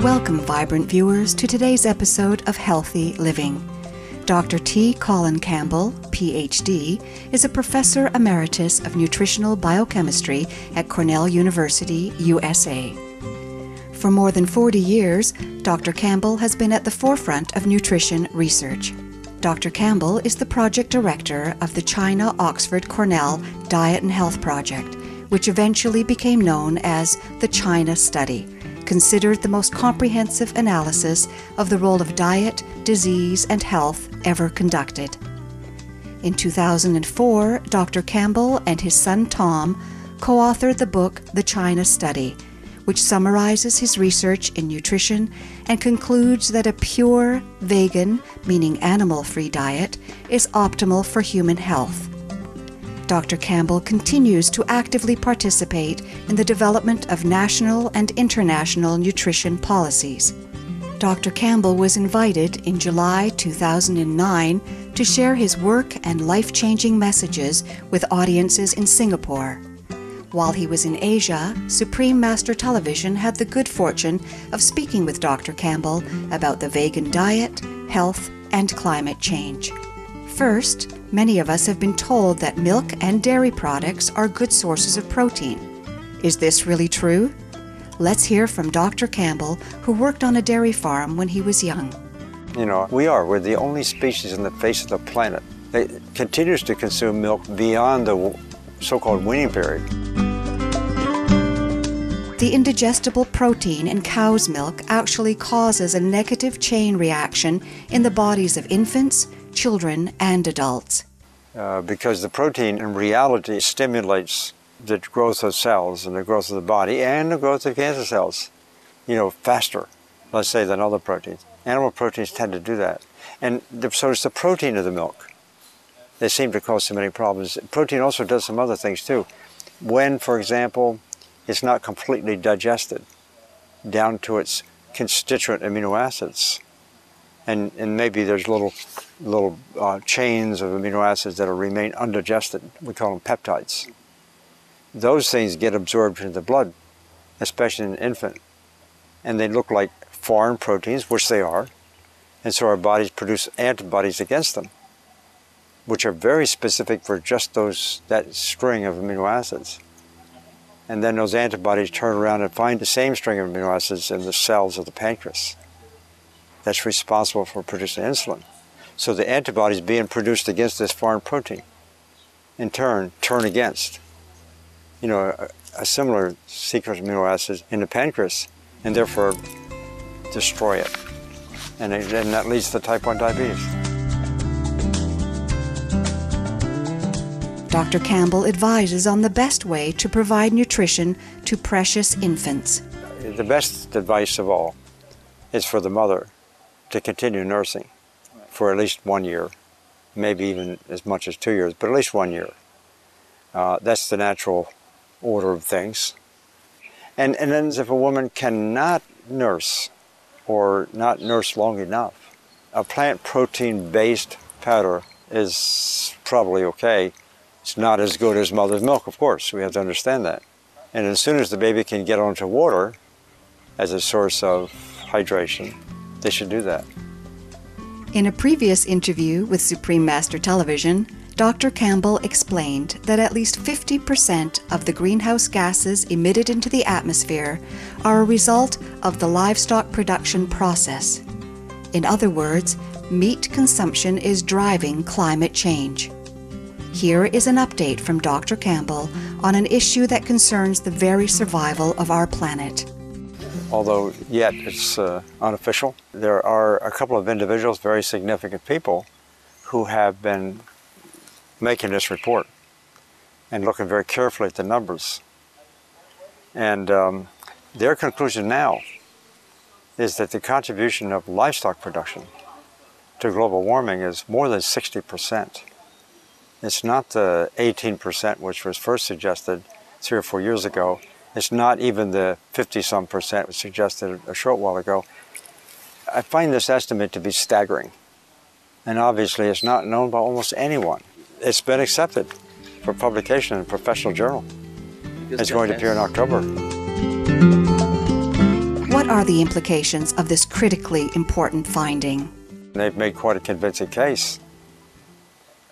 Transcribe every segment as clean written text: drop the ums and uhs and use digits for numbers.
Welcome, vibrant viewers, to today's episode of Healthy Living. Dr. T. Colin Campbell, Ph.D., is a professor emeritus of nutritional biochemistry at Cornell University, USA. For more than 40 years, Dr. Campbell has been at the forefront of nutrition research. Dr. Campbell is the project director of the China-Oxford-Cornell Diet and Health Project, which eventually became known as the China Study, considered the most comprehensive analysis of the role of diet, disease, and health ever conducted. In 2004, Dr. Campbell and his son Tom co-authored the book The China Study, which summarizes his research in nutrition and concludes that a pure, vegan, meaning animal-free diet, is optimal for human health. Dr. Campbell continues to actively participate in the development of national and international nutrition policies. Dr. Campbell was invited in July 2009 to share his work and life-changing messages with audiences in Singapore. While he was in Asia, Supreme Master Television had the good fortune of speaking with Dr. Campbell about the vegan diet, health, and climate change. First, many of us have been told that milk and dairy products are good sources of protein. Is this really true? Let's hear from Dr. Campbell, who worked on a dairy farm when he was young. We're the only species on the face of the planet that continues to consume milk beyond the so-called weaning period. The indigestible protein in cow's milk actually causes a negative chain reaction in the bodies of infants, children, and adults. Because the protein in reality stimulates the growth of cells and the growth of the body and the growth of cancer cells, faster, let's say, than other proteins. Animal proteins tend to do that. And so it's the protein of the milk. They seem to cause so many problems. Protein also does some other things too. When, for example, it's not completely digested down to its constituent amino acids, and maybe there's little chains of amino acids that will remain undigested. We call them peptides. Those things get absorbed into the blood, especially in an infant, and they look like foreign proteins, which they are, and so our bodies produce antibodies against them, which are very specific for just that string of amino acids. And then those antibodies turn around and find the same string of amino acids in the cells of the pancreas that's responsible for producing insulin. So the antibodies being produced against this foreign protein, in turn, turn against a similar sequence of amino acids in the pancreas, and therefore destroy it. And that leads to type 1 diabetes. Dr. Campbell advises on the best way to provide nutrition to precious infants. The best advice of all is for the mother to continue nursing for at least 1 year, maybe even as much as 2 years, but at least 1 year. That's the natural order of things. And then if a woman cannot nurse or not nurse long enough, a plant protein-based powder is probably okay. It's not as good as mother's milk, of course. We have to understand that. And as soon as the baby can get onto water as a source of hydration, they should do that. In a previous interview with Supreme Master Television, Dr. Campbell explained that at least 50% of the greenhouse gases emitted into the atmosphere are a result of the livestock production process. In other words, meat consumption is driving climate change. Here is an update from Dr. Campbell on an issue that concerns the very survival of our planet. Although yet it's unofficial, there are a couple of individuals, very significant people, who have been making this report and looking very carefully at the numbers. And their conclusion now is that the contribution of livestock production to global warming is more than 60%. It's not the 18% which was first suggested 3 or 4 years ago. It's not even the 50-some percent was suggested a short while ago. I find this estimate to be staggering. And obviously it's not known by almost anyone. It's been accepted for publication in a professional journal. It's going to appear in October. What are the implications of this critically important finding? They've made quite a convincing case.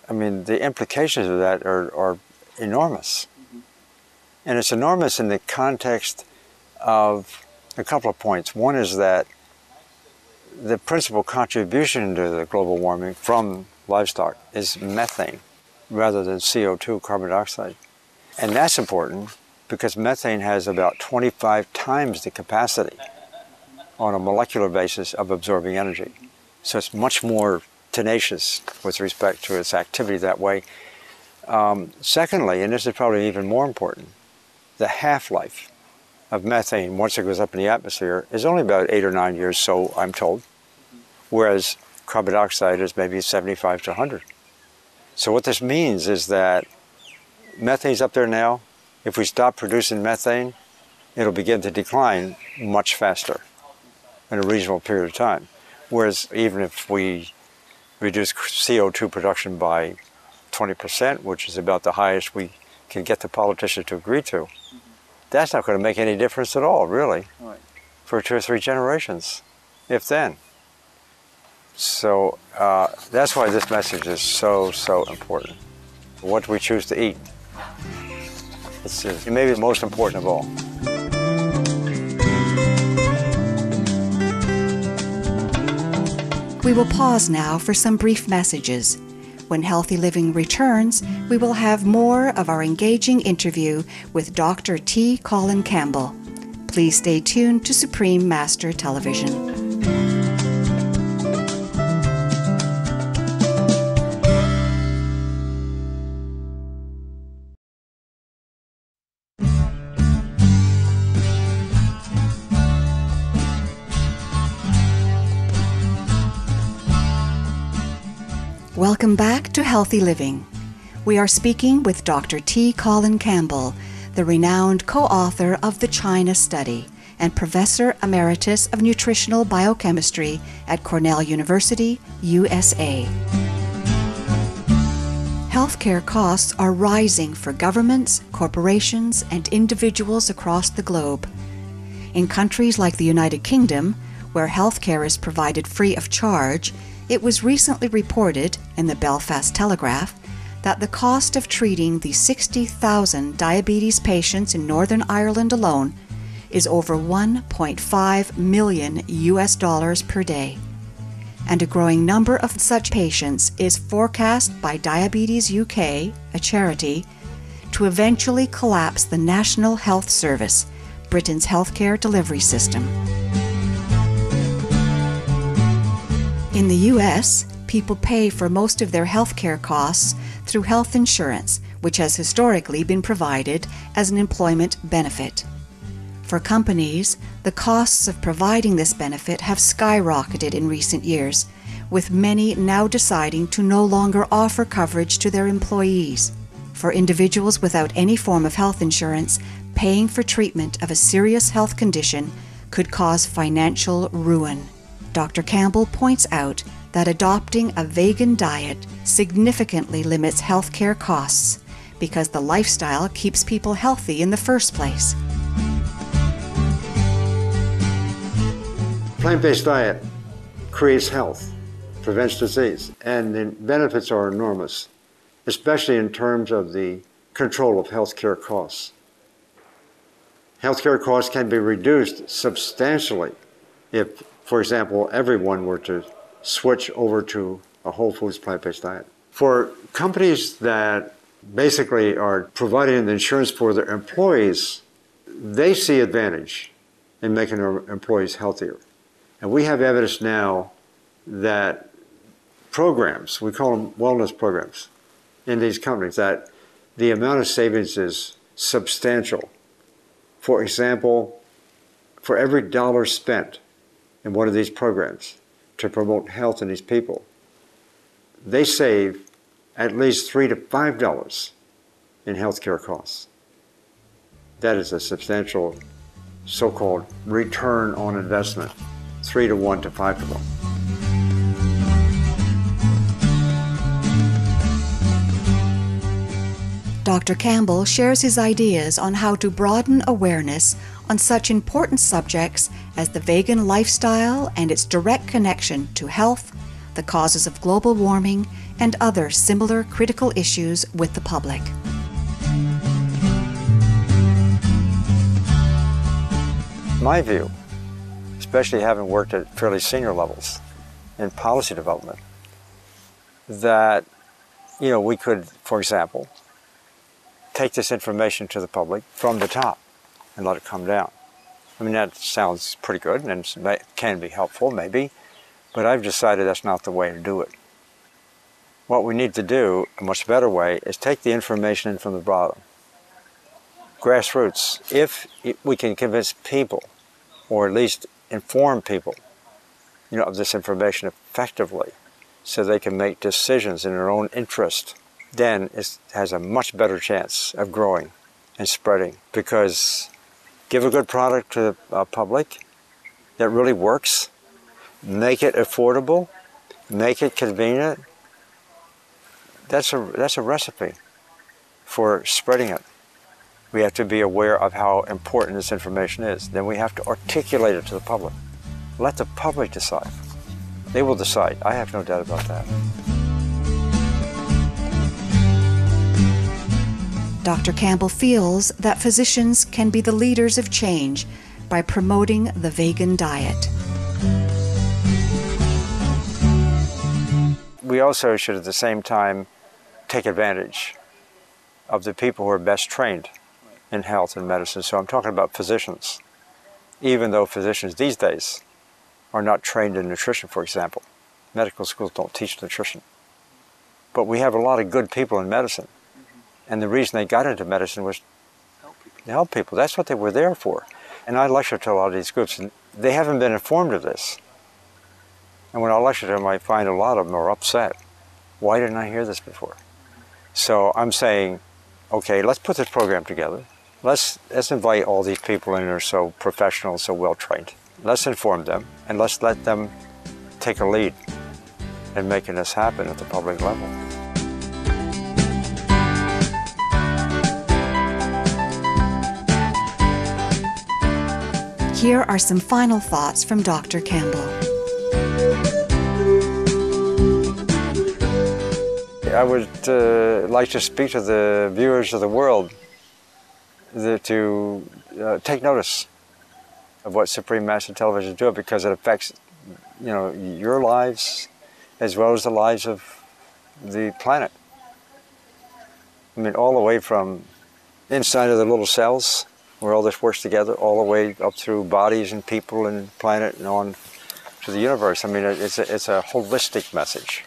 I mean, the implications of that are enormous. And it's enormous in the context of a couple of points. One is that the principal contribution to the global warming from livestock is methane rather than CO2, carbon dioxide. And that's important because methane has about 25 times the capacity on a molecular basis of absorbing energy. So it's much more tenacious with respect to its activity that way. Secondly, and this is probably even more important, the half-life of methane once it goes up in the atmosphere is only about 8 or 9 years, so I'm told, whereas carbon dioxide is maybe 75 to 100. So what this means is that methane's up there now. If we stop producing methane, it'll begin to decline much faster in a reasonable period of time. Whereas even if we reduce CO2 production by 20%, which is about the highest we can get the politicians to agree to, that's not going to make any difference at all, really, for 2 or 3 generations, if then. So that's why this message is so important. What we choose to eat. It's maybe the most important of all. We will pause now for some brief messages. When Healthy Living returns, we will have more of our engaging interview with Dr. T. Colin Campbell. Please stay tuned to Supreme Master Television. Welcome back to Healthy Living. We are speaking with Dr. T. Colin Campbell, the renowned co-author of the China Study and Professor Emeritus of Nutritional Biochemistry at Cornell University, USA. Healthcare costs are rising for governments, corporations, and individuals across the globe. In countries like the United Kingdom, where healthcare is provided free of charge, it was recently reported in the Belfast Telegraph that the cost of treating the 60,000 diabetes patients in Northern Ireland alone is over $1.5 million per day. And a growing number of such patients is forecast by Diabetes UK, a charity, to eventually collapse the National Health Service, Britain's healthcare delivery system. In the U.S., people pay for most of their healthcare costs through health insurance, which has historically been provided as an employment benefit. For companies, the costs of providing this benefit have skyrocketed in recent years, with many now deciding to no longer offer coverage to their employees. For individuals without any form of health insurance, paying for treatment of a serious health condition could cause financial ruin. Dr. Campbell points out that adopting a vegan diet significantly limits healthcare costs because the lifestyle keeps people healthy in the first place. Plant-based diet creates health, prevents disease, and the benefits are enormous, especially in terms of the control of healthcare costs. Healthcare costs can be reduced substantially if, for example, everyone were to switch over to a whole foods plant-based diet. For companies that basically are providing the insurance for their employees, they see advantage in making their employees healthier. And we have evidence now that programs, we call them wellness programs, in these companies, that the amount of savings is substantial. For example, for every dollar spent in one of these programs to promote health in these people, they save at least $3 to $5 in healthcare costs. That is a substantial so-called return on investment, 3 to 1 to 5 to 1. Dr. Campbell shares his ideas on how to broaden awareness on such important subjects as the vegan lifestyle and its direct connection to health, the causes of global warming, and other similar critical issues with the public. My view, especially having worked at fairly senior levels in policy development, that we could, for example, take this information to the public from the top and let it come down. I mean, that sounds pretty good and can be helpful, maybe, but I've decided that's not the way to do it. What we need to do, a much better way, is take the information in from the bottom. Grassroots. If we can convince people, or at least inform people, of this information effectively, so they can make decisions in their own interest, then it has a much better chance of growing and spreading. Because give a good product to the public that really works, make it affordable, make it convenient, that's a recipe for spreading it. We have to be aware of how important this information is. Then we have to articulate it to the public. Let the public decide. They will decide. I have no doubt about that. Dr. Campbell feels that physicians can be the leaders of change by promoting the vegan diet. We also should at the same time take advantage of the people who are best trained in health and medicine. So I'm talking about physicians. Even though physicians these days are not trained in nutrition, for example. Medical schools don't teach nutrition. But we have a lot of good people in medicine. And the reason they got into medicine was to help people. That's what they were there for. And I lecture to a lot of these groups, and they haven't been informed of this. And when I lecture to them, I find a lot of them are upset. Why didn't I hear this before? So I'm saying, okay, let's put this program together. Let's invite all these people in who are so professional, so well trained. Let's inform them, and let's let them take a lead in making this happen at the public level. Here are some final thoughts from Dr. Campbell. I would like to speak to the viewers of the world to take notice of what Supreme Master Television is doing, because it affects, your lives as well as the lives of the planet. I mean, all the way from inside of the little cells where all this works together, all the way up through bodies and people and planet and on to the universe. I mean, it's a holistic message.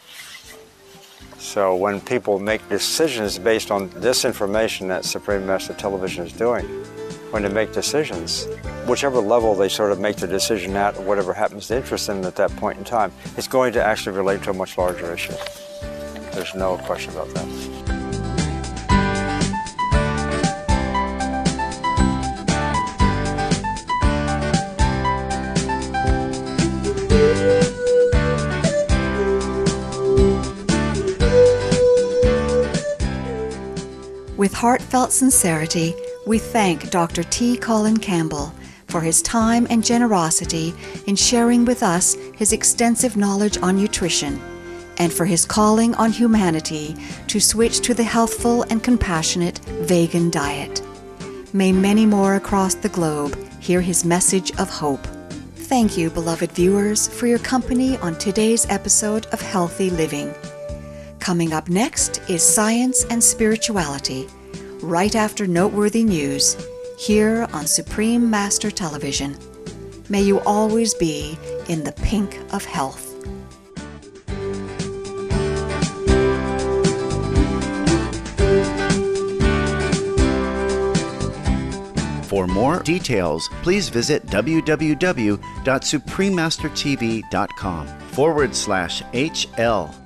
So when people make decisions based on this information that Supreme Master Television is doing, when they make decisions, whichever level they sort of make the decision at, or whatever happens to interest them at that point in time, it's going to actually relate to a much larger issue. There's no question about that. With heartfelt sincerity, we thank Dr. T. Colin Campbell for his time and generosity in sharing with us his extensive knowledge on nutrition, and for his calling on humanity to switch to the healthful and compassionate vegan diet. May many more across the globe hear his message of hope. Thank you, beloved viewers, for your company on today's episode of Healthy Living. Coming up next is Science and Spirituality, right after noteworthy news, here on Supreme Master Television. May you always be in the pink of health. For more details, please visit www.suprememastertv.com/HL.